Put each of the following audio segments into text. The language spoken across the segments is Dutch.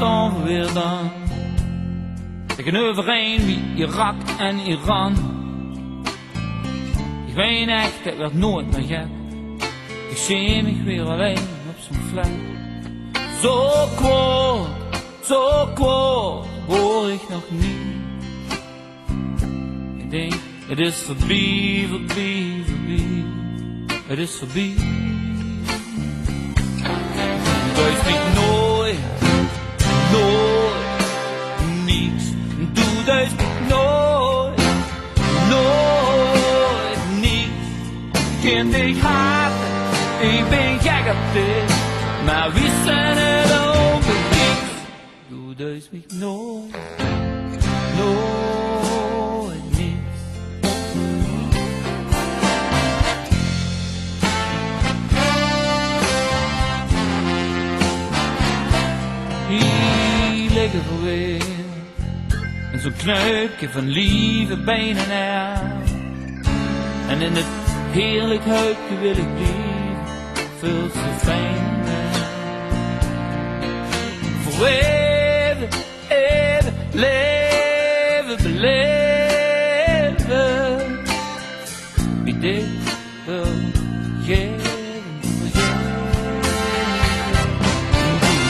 ongeveer dan. Tegenover een wie Irak en Iran. Ik weet echt, het werd nooit meer gek. Ik zie me weer alleen op zo'n vlek. Zo kwaad hoor ik nog niet. Ik denk, het is voorbij. Het is voorbij. Thuis niet nooit niets. Doe thuis niet nooit niets. Kind ik haten, ik ben gek op dit. Maar wie zijn het over niets? Doe thuis niet nooit niets. Hier liggen we weer. En zo'n knuipje van lieve benen aan. En in het heerlijk huidje wil ik blijven. Veel te fijn. Voor even, leven, beleven. Wie dit wil geven.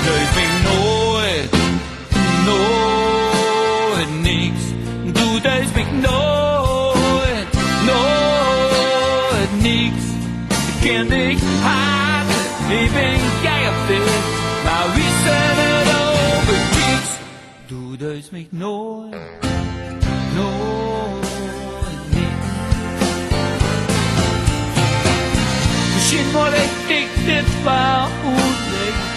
Geef me nooit niks. Doe thuis me nooit niks. Ik ken dich haten, ik ben jij op dit. Maar wie zijn het over niks? Doe thuis me nooit niks. Misschien moet ik dit wel uitleggen.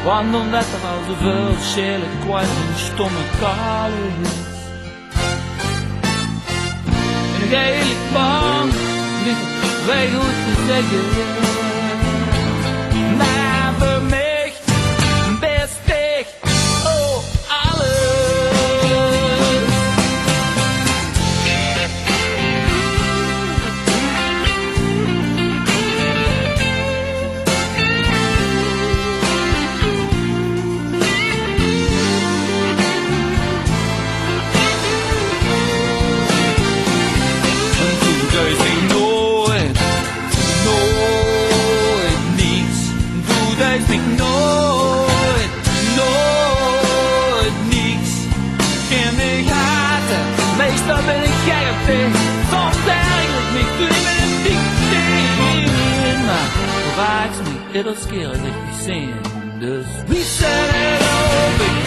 Want omdat er al zoveel schele kwart en stomme kale is. En ik eigenlijk bang, niet weet hoe te zeggen. Maar voor mij best echt, oh alles. Meestal ben ik jij op dit, soms eigenlijk niet, doe je met een dik ding. Maar waar ik me iedere keer als ik je zin, dus wie zijn er over?